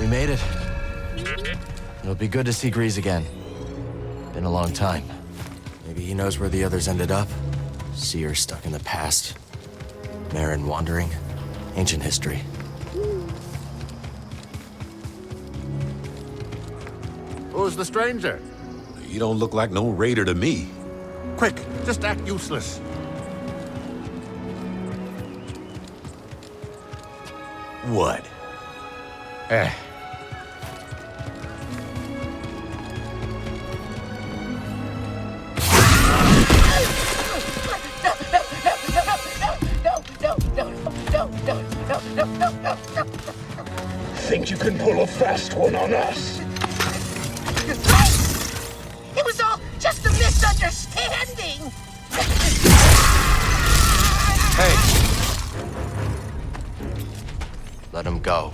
We made it. It'll be good to see Grease again. Been a long time. Maybe he knows where the others ended up. Seer stuck in the past. Marin wandering. Ancient history. Who's the stranger? You don't look like no raider to me. Quick, just act useless. What? Think you can pull a fast one on us? It was all just a misunderstanding! Hey! Let him go.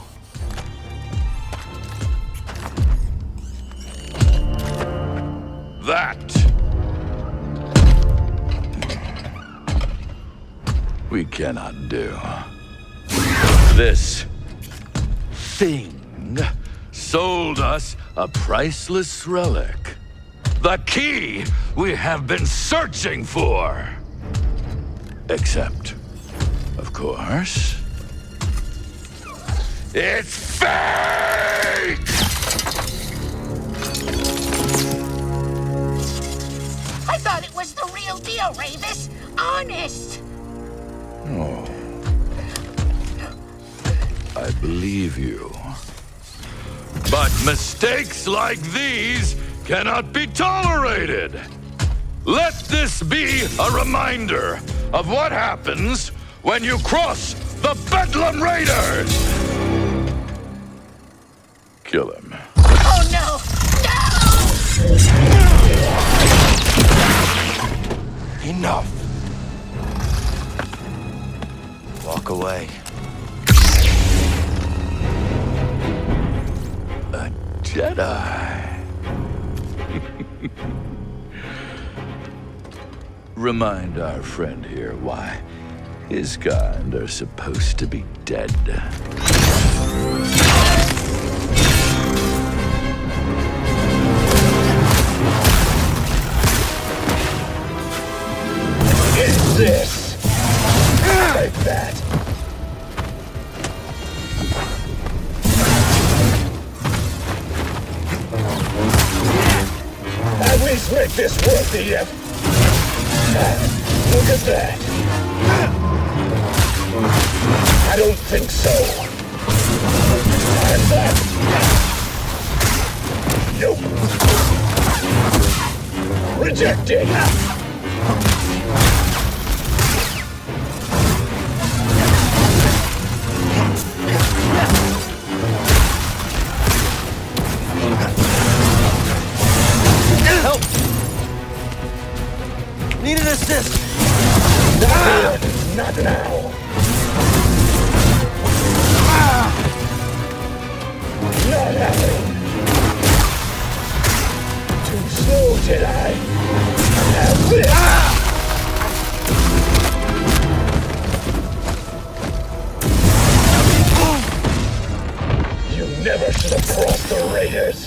That we cannot do. This thing sold us a priceless relic. The key we have been searching for. Except, of course, it's fake! I thought it was the real deal, Ravis. Honest. Oh. I believe you. But mistakes like these cannot be tolerated. Let this be a reminder of what happens when you cross the Bedlam Raiders! Kill him. Oh no! No! Enough! Walk away. A Jedi. Remind our friend here why his kind are supposed to be dead. Is this? Like that. At least make this worth the effort. Look at that. I don't think so. And that. Nope. Rejected. Help! Need an assist! Not now. Not happening. Too slow, Jedi. Have this. You never should have crossed the Raiders.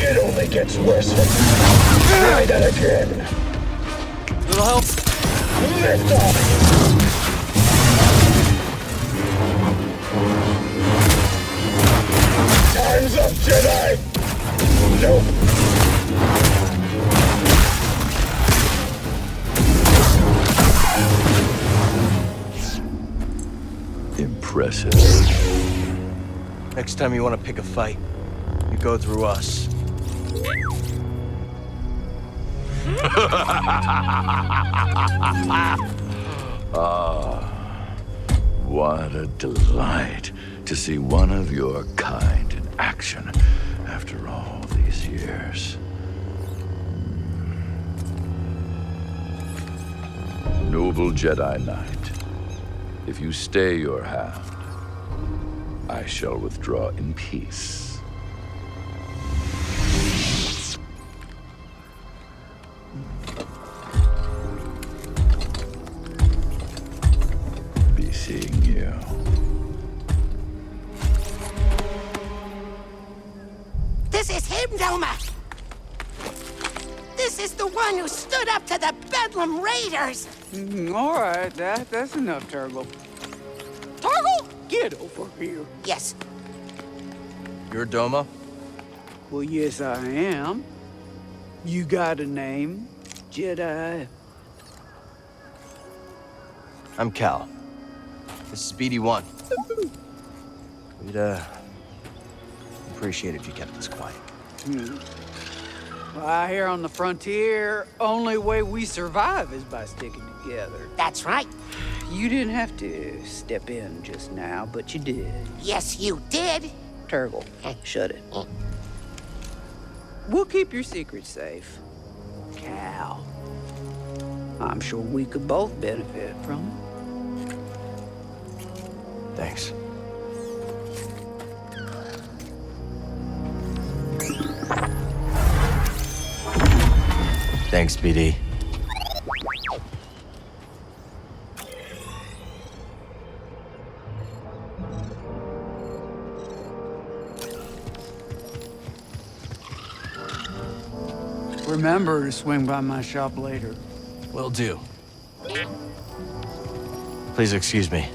It only gets worse from try that again. Little help? Lift off. Time's up, Jedi. Nope. Impressive. Next time you want to pick a fight, you go through us. What a delight to see one of your kind in action after all these years. Noble Jedi Knight, if you stay your hand, I shall withdraw in peace. Be seeing you him, Doma! This is the one who stood up to the Bedlam Raiders! All right, that's enough, Turgle. Turgle, get over here. Yes, You're Doma? Well, yes, I am. You got a name, Jedi? I'm Cal. This is BD1. We'd, appreciate it if you kept this quiet. Well, out here on the frontier, only way we survive is by sticking together. that's right. You didn't have to step in just now, but you did. Yes, you did. Turgle, shut it. We'll keep your secrets safe. Cal, I'm sure we could both benefit from it. Thanks. Thanks, BD. Remember to swing by my shop later. Will do. Please excuse me.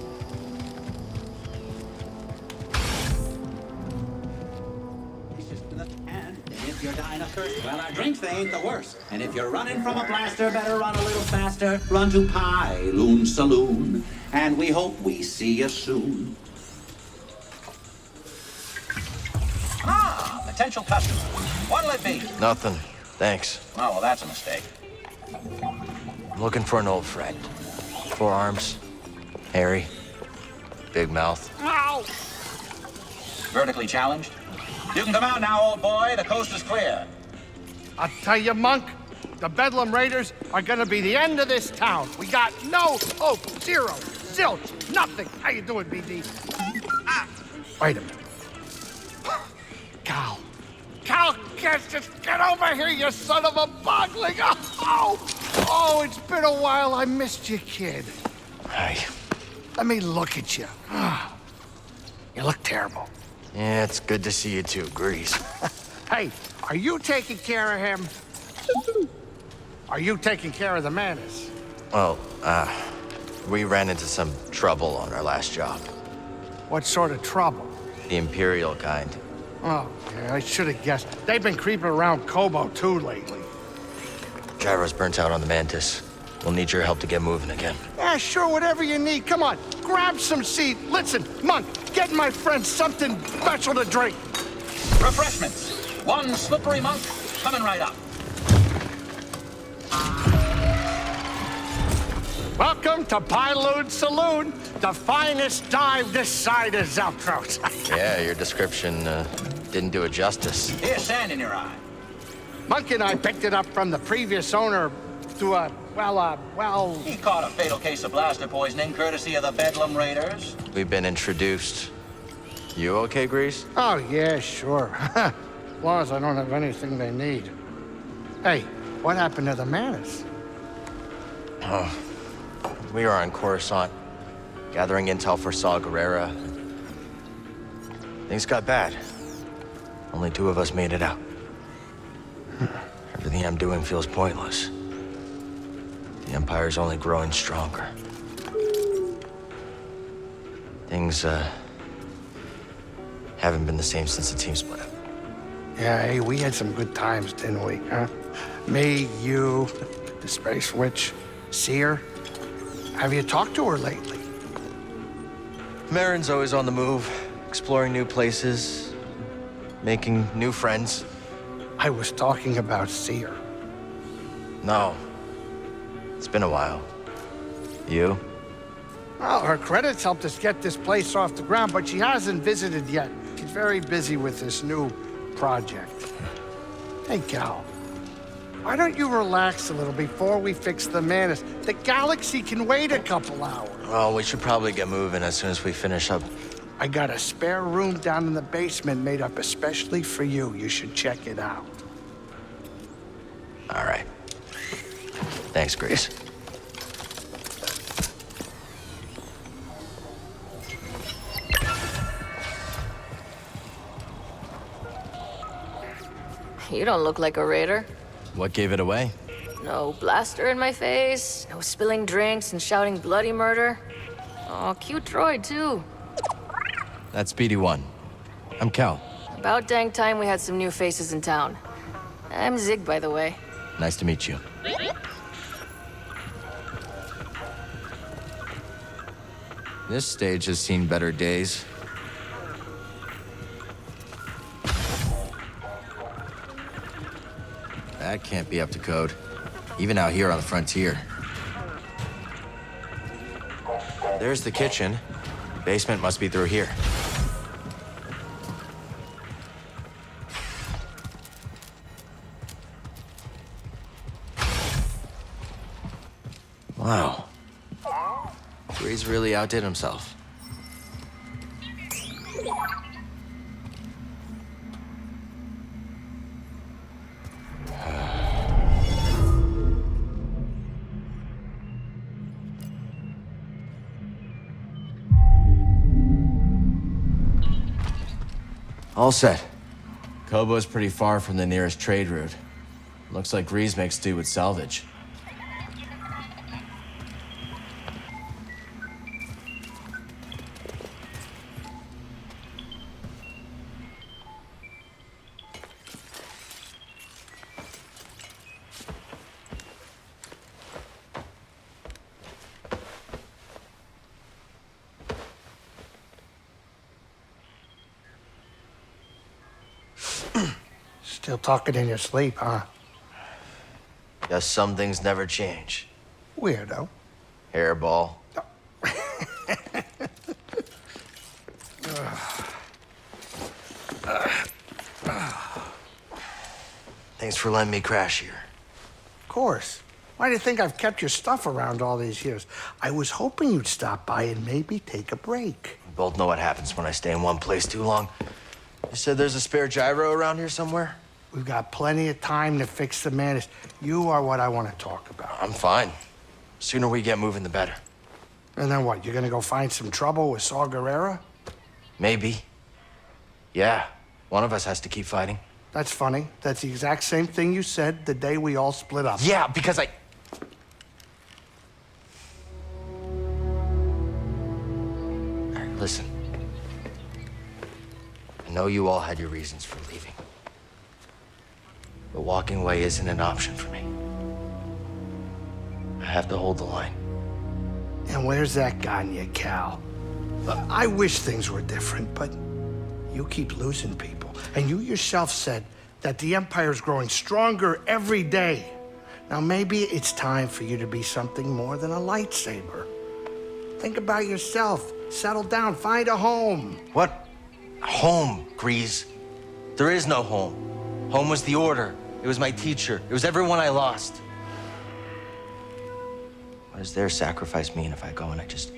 And if you're dying of thirst, well, our drinks, they ain't the worst. And if you're running from a blaster, better run a little faster. Run to Pyloon Saloon, and we hope we see you soon. Ah, potential customer. What'll it be? Nothing. Thanks. Oh, well, that's a mistake. I'm looking for an old friend. 4 arms, hairy, big mouth. Vertically challenged? You can come out now, old boy. The coast is clear. I'll tell you, Monk, the Bedlam Raiders are gonna be the end of this town. We got no hope, zero, zilch, nothing. How you doing, BD? Wait a minute. Cal. Cal, just get over here, you son of a bogling. Oh, it's been a while. I missed you, kid. Hi. Let me look at you. You look terrible. Yeah, it's good to see you too, Grease. Hey, are you taking care of him? Are you taking care of the Manus? Well, we ran into some trouble on our last job. What sort of trouble? The Imperial kind. Oh, yeah, I should have guessed. They've been creeping around Kobo too lately. Gyro's burnt out on the Mantis. We'll need your help to get moving again. Yeah, sure, whatever you need. Come on, grab some seed. Listen, Monk, get my friend something special to drink. Refreshments. One slippery monk coming right up. Welcome to Pyloon Saloon, the finest dive this side of Zeltros. Yeah, your description didn't do it justice. Here's sand in your eye. Monk and I picked it up from the previous owner to well... He caught a fatal case of blaster poisoning courtesy of the Bedlam Raiders. We've been introduced. You okay, Grease? Oh, yeah, sure. As long as I don't have anything they need. Hey, what happened to the Manus? We were on Coruscant, gathering intel for Saw Gerrera. Things got bad. Only 2 of us made it out. Everything I'm doing feels pointless. The Empire's only growing stronger. Things, haven't been the same since the team split up. Yeah, hey, we had some good times, didn't we, huh? Me, you, the Space Witch, Seer. Have you talked to her lately? Marin's always on the move, exploring new places, making new friends. I was talking about Seer. No. It's been a while. You? Well, her credits helped us get this place off the ground, but she hasn't visited yet. She's very busy with this new project. Hey, Cal, why don't you relax a little before we fix the Manus? The galaxy can wait a couple hours. Well, we should probably get moving as soon as we finish up. I got a spare room down in the basement made up especially for you. You should check it out. All right. Thanks, Grace. You don't look like a raider. What gave it away? No blaster in my face, no spilling drinks and shouting bloody murder. Oh, cute droid, too. That's BD1. I'm Cal. About dang time we had some new faces in town. I'm Zig, by the way. Nice to meet you. This stage has seen better days. That can't be up to code. Even out here on the frontier. There's the kitchen. Basement must be through here. Wow. Grease really outdid himself. All set. Kobo's pretty far from the nearest trade route. Looks like Grease makes do with salvage. Still talking in your sleep, huh? Guess some things never change. Weirdo. Hairball. Thanks for letting me crash here. Of course. Why do you think I've kept your stuff around all these years? I was hoping you'd stop by and maybe take a break. We both know what happens when I stay in one place too long. You said there's a spare gyro around here somewhere? We've got plenty of time to fix the madness. You are what I want to talk about. I'm fine. Sooner we get moving, the better. And then what? You're gonna go find some trouble with Saw Gerrera? Maybe. Yeah, one of us has to keep fighting. That's funny. That's the exact same thing you said the day we all split up. Yeah, because I... All right, listen. I know you all had your reasons for leaving. But walking away isn't an option for me. I have to hold the line. And where's that gotten you, Cal? I wish things were different, but you keep losing people. And you yourself said that the Empire's growing stronger every day. Now maybe it's time for you to be something more than a lightsaber. Think about yourself. Settle down, find a home. What? Home, Grease. There is no home. Home was the Order. It was my teacher. It was everyone I lost. What does their sacrifice mean if I go and I just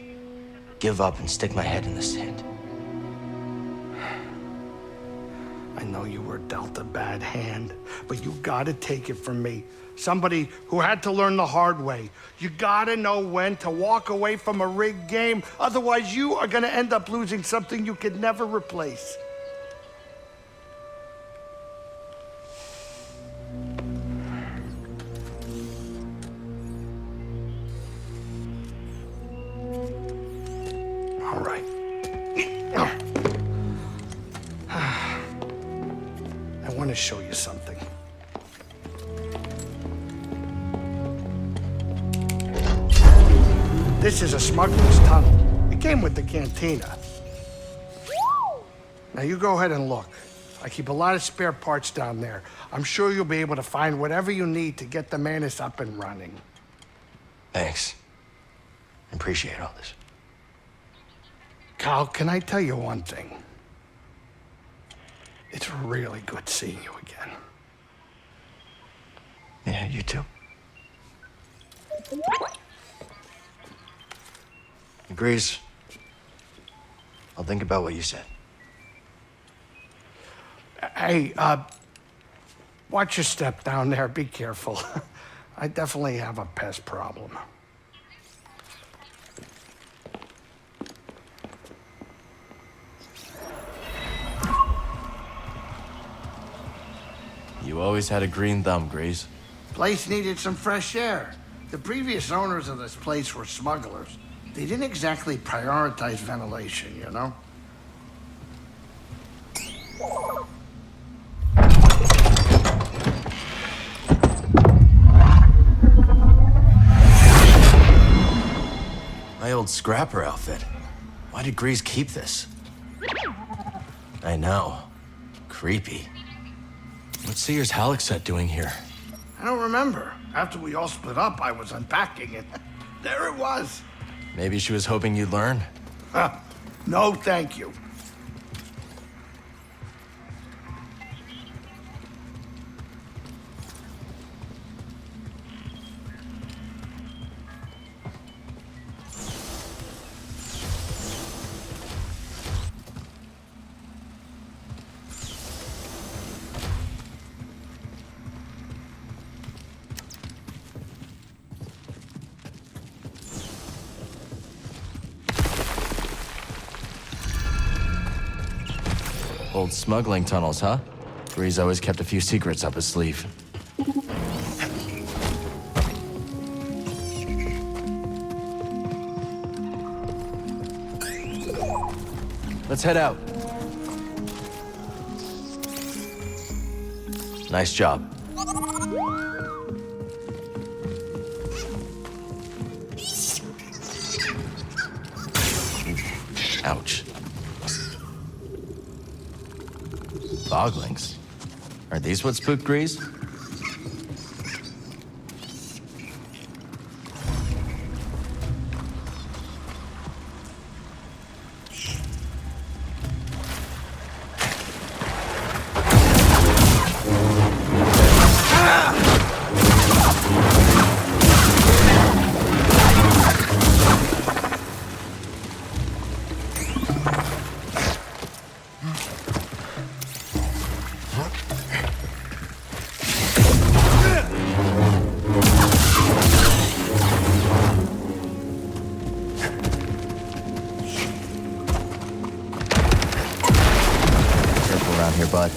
give up and stick my head in the sand? I know you were dealt a bad hand, but you gotta take it from me. Somebody who had to learn the hard way. You gotta know when to walk away from a rigged game. Otherwise, you are gonna end up losing something you could never replace. All right. I want to show you something. This is a smuggler's tunnel. It came with the cantina. Now you go ahead and look. I keep a lot of spare parts down there. I'm sure you'll be able to find whatever you need to get the Manus up and running. Thanks. I appreciate all this. Cal, can I tell you one thing? It's really good seeing you again. Yeah, you too. Agrees. I'll think about what you said. Hey, watch your step down there. Be careful. I definitely have a pest problem. You You always had a green thumb, Grease. Place needed some fresh air. The previous owners of this place were smugglers. They didn't exactly prioritize ventilation, you know? My old scrapper outfit. Why did Grease keep this? I know. Creepy. What's Sears Halleck doing here? I don't remember. After we all split up, I was unpacking it. There it was. Maybe she was hoping you'd learn? No, thank you. Old smuggling tunnels, huh? Grease always kept a few secrets up his sleeve. Let's head out. Nice job. Ouch. Boglings. Are these what spooked Grease? Around here, bud.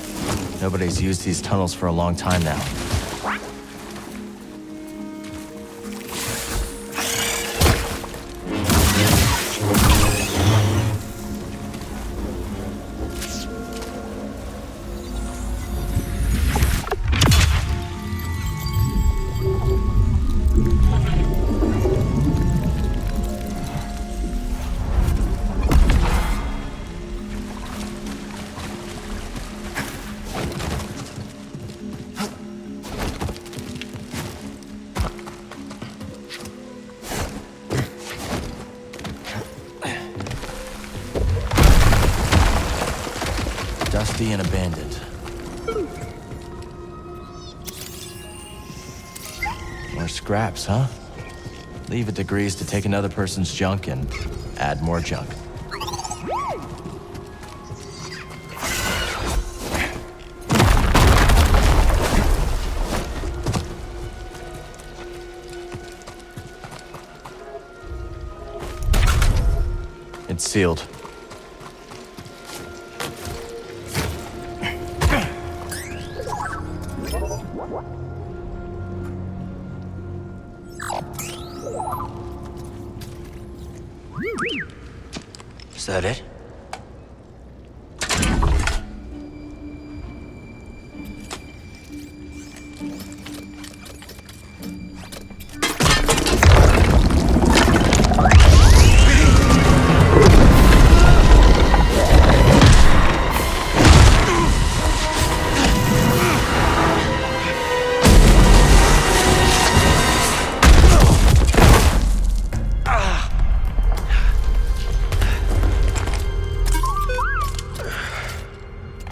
Nobody's used these tunnels for a long time now. Dusty and abandoned. More scraps, huh? Leave it to Grease to take another person's junk and add more junk. It's sealed. Is that it?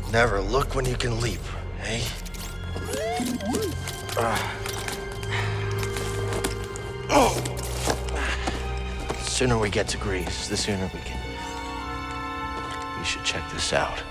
Never look when you can leap, eh? The sooner we get to Grease, the sooner we can... We should check this out.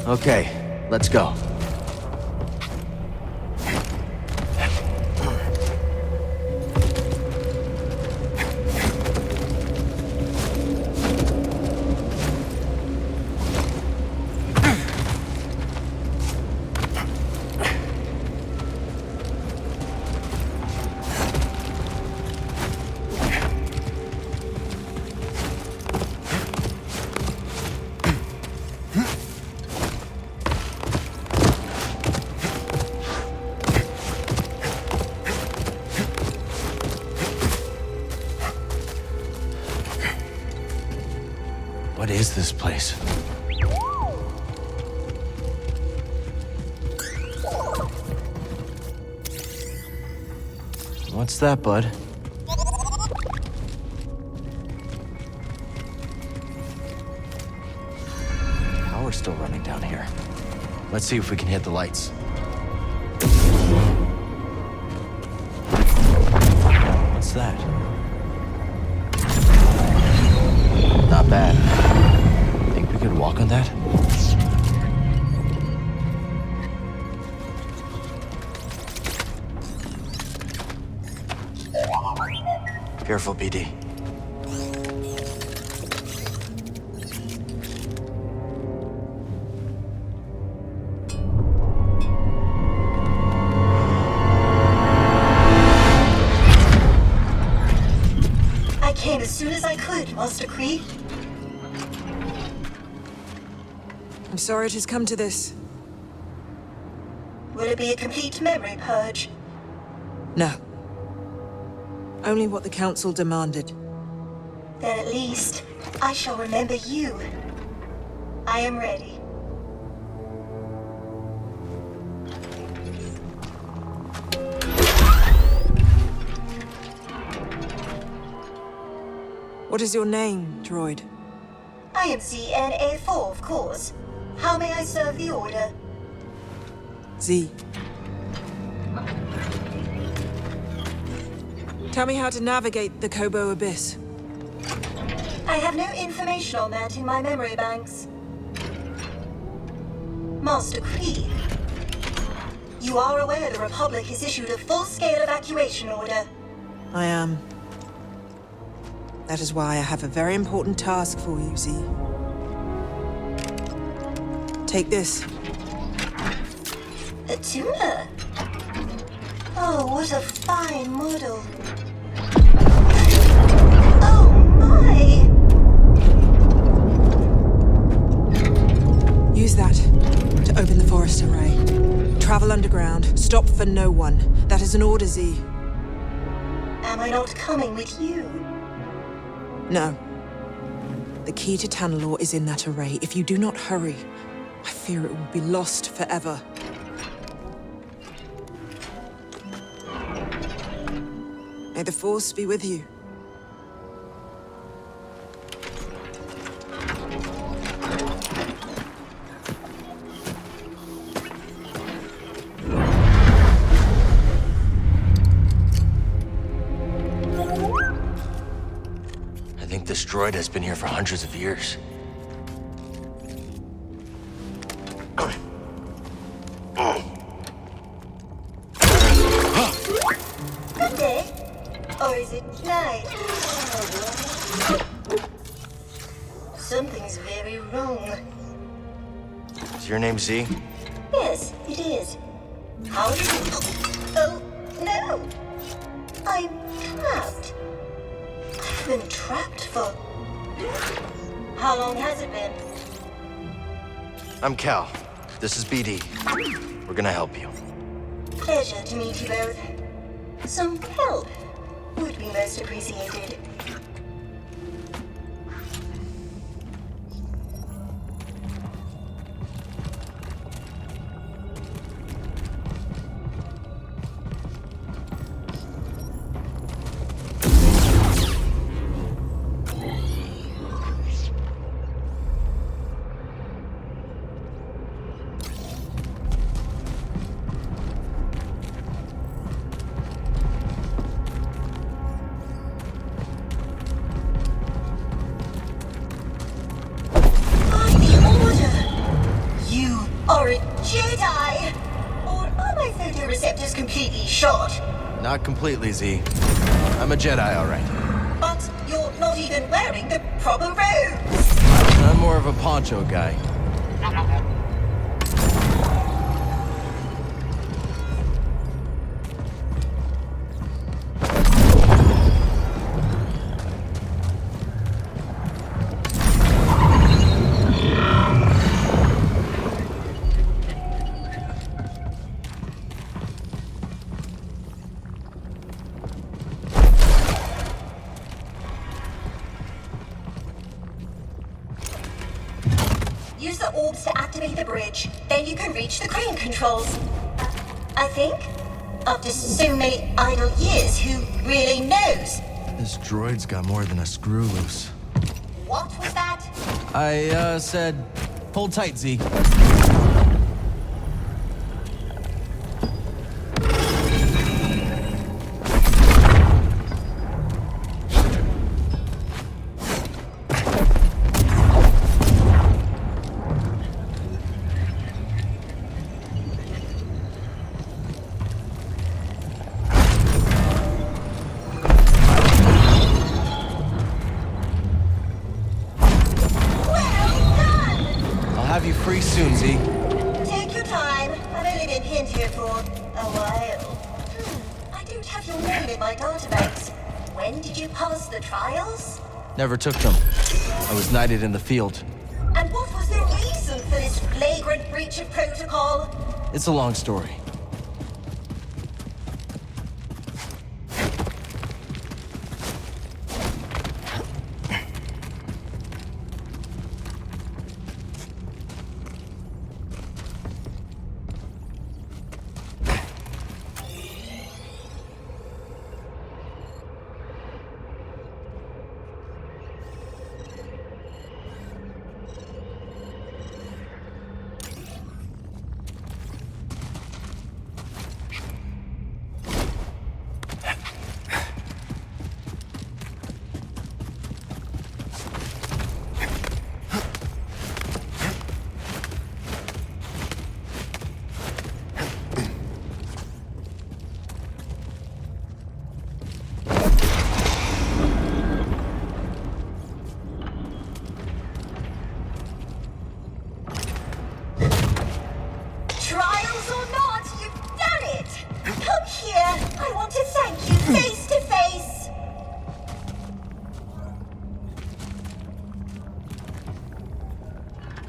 Okay, let's go. What is this place? What's that, bud? Power's still running down here. Let's see if we can hit the lights. What's that? Not bad. Think we could walk on that? Careful, BD. I came as soon as I could, Master Kree. I'm sorry it has come to this. Will it be a complete memory purge? No. Only what the Council demanded. Then at least I shall remember you. I am ready. What is your name, droid? I am ZNA4, of course. How may I serve the Order? Z. Tell me how to navigate the Kobo Abyss. I have no information on that in my memory banks. Master Kree, you are aware the Republic has issued a full-scale evacuation order. I am. That is why I have a very important task for you, Z. Take this. A tuner? Oh, what a fine model. Oh my! Use that to open the forest array. Travel underground. Stop for no one. That is an order, Z. Am I not coming with you? No. The key to Tanalorr is in that array. If you do not hurry, I fear it will be lost forever. May the Force be with you. I think this droid has been here for hundreds of years. Good day. Or is it night? Something's very wrong. Is your name Z? Yes, it is. How did you... Oh, no! I'm trapped. I've been trapped for... How long has it been? I'm Cal. This is BD. We're gonna help you. Pleasure to meet you both. Some help would be most appreciated. You're a Jedi! Or are my photoreceptors completely shot? Not completely, Z. I'm a Jedi, all right. But you're not even wearing the proper robes! I'm more of a poncho guy. Use the orbs to activate the bridge. Then you can reach the crane controls. I think. After so many idle years, who really knows? This droid's got more than a screw loose. What was that? I, said, hold tight, Z. Have you free soon, Z. Take your time. I've only been pinned here for a while. I don't have your name in my database. When did you pass the trials? Never took them. I was knighted in the field. And what was the reason for this flagrant breach of protocol? It's a long story.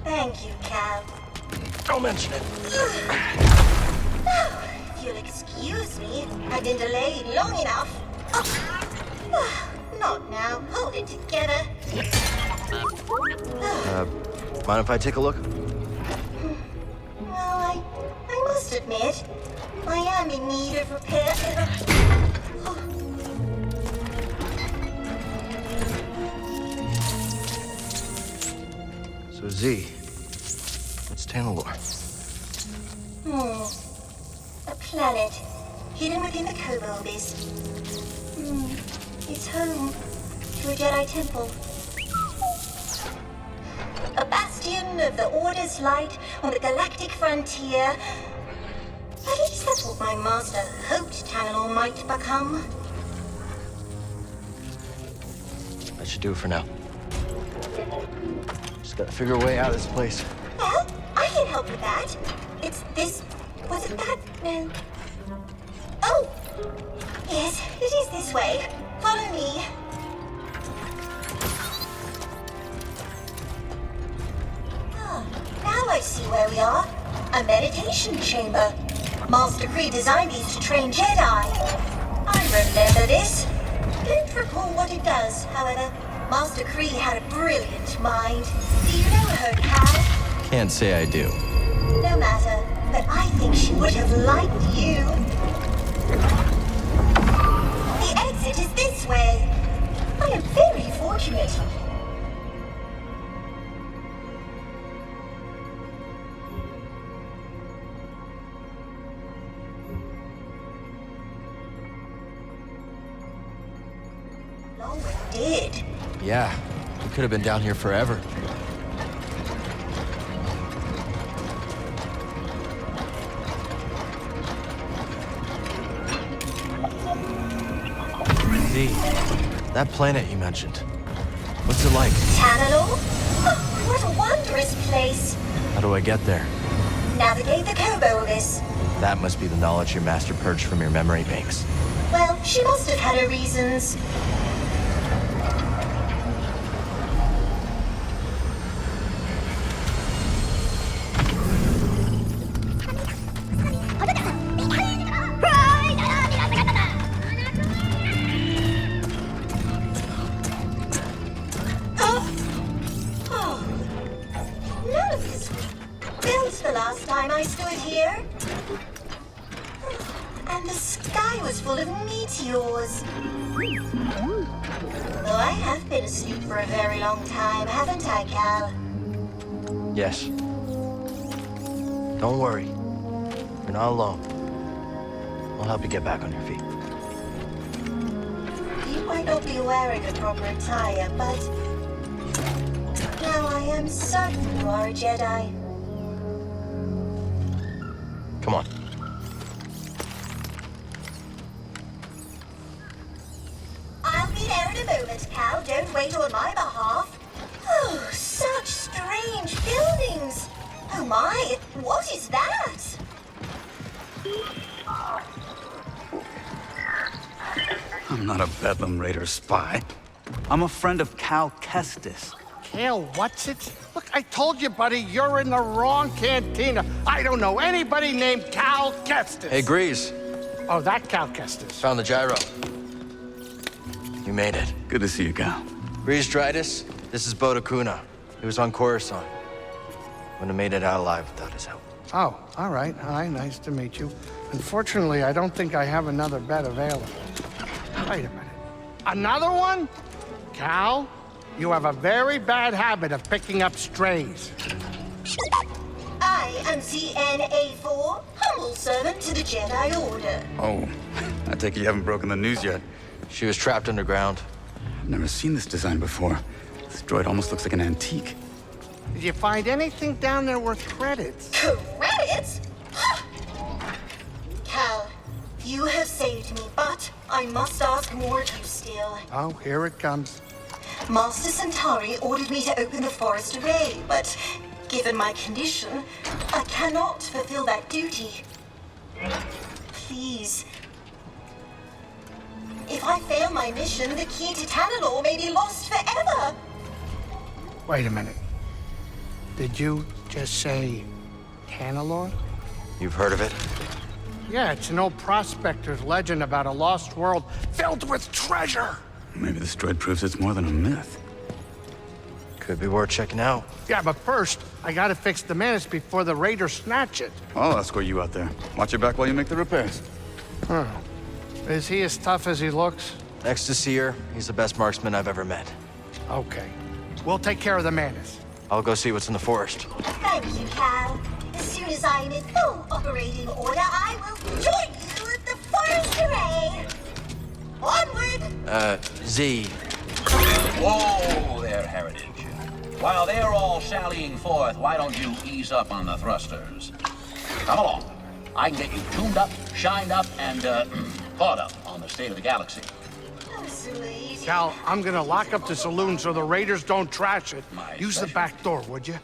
Thank you, Cal. Don't mention it. Now, if you'll excuse me, I've been delayed long enough. Not now. Hold it together. Mind if I take a look? Well, I must admit, I am in need of repair. So Z, what's Tanalorr? A planet hidden within the Kobolds. It's home to a Jedi temple. A bastion of the Order's light on the galactic frontier. At least that's what my master hoped Tanalorr might become. That should do it for now. Just gotta figure a way out of this place. Well, I can help with that. It's this... Was it that? No. Oh! Yes, it is this way. Follow me. Now I see where we are. A meditation chamber. Master Kree designed these to train Jedi. I remember this. Don't recall what it does, however. Master Kree had a brilliant mind. Do you know her, Cal? Can't say I do. No matter, but I think she would have liked you. The exit is this way. I am very fortunate. Long way did. Yeah, we could have been down here forever. That planet you mentioned. What's it like? Tanalor? Oh, what a wondrous place. How do I get there? Navigate the Koboldus. That must be the knowledge your master purged from your memory banks. Well, she must have had her reasons. The last time I stood here. And the sky was full of meteors. Though I have been asleep for a very long time, haven't I, Cal? Yes. Don't worry. You're not alone. I'll help you get back on your feet. You might not be wearing a proper attire, but now I am certain you are a Jedi. Come on. I'll be there in a moment, Cal. Don't wait on my behalf. Oh, such strange buildings. Oh my, what is that? I'm not a Bedlam Raider spy. I'm a friend of Cal Kestis. Cal, what's it? Look, I told you, buddy, you're in the wrong cantina. I don't know anybody named Cal Kestis. Hey, Grease. Oh, that Cal Kestis. Found the gyro. You made it. Good to see you, Cal. Grease Dridus, this is Boda Kuna. He was on Coruscant. Wouldn't have made it out alive without his help. Oh, all right. Hi, nice to meet you. Unfortunately, I don't think I have another bed available. Wait a minute. Another one? Cal, you have a very bad habit of picking up strays. I am CNA4, humble servant to the Jedi Order. Oh, I take it you haven't broken the news yet. She was trapped underground. I've never seen this design before. This droid almost looks like an antique. Did you find anything down there worth credits? Credits? Cal, you have saved me, but I must ask more of you still. Oh, here it comes. Master Centauri ordered me to open the forest array, but given my condition, I cannot fulfill that duty. Please. If I fail my mission, the key to Tanalor may be lost forever. Wait a minute. Did you just say Tanalor? You've heard of it? Yeah, it's an old prospector's legend about a lost world filled with treasure. Maybe this droid proves it's more than a myth. Could be worth checking out. Yeah, but first, I gotta fix the Mantis before the Raiders snatch it. I'll escort you out there. Watch your back while you make the repairs. Huh. Is he as tough as he looks? Next to Seer, he's the best marksman I've ever met. Okay. We'll take care of the Mantis. I'll go see what's in the forest. Thank you, Cal. As soon as I'm in full operating order, I will join you at the forest array. Onward! Z. Whoa there, Heritage. While they're all sallying forth, why don't you ease up on the thrusters? Come along. I can get you tuned up, shined up, and caught up on the state of the galaxy. Oh, sweet. Cal, I'm gonna lock up the saloon so the Raiders don't trash it. My Use the pleasure. back door, would you?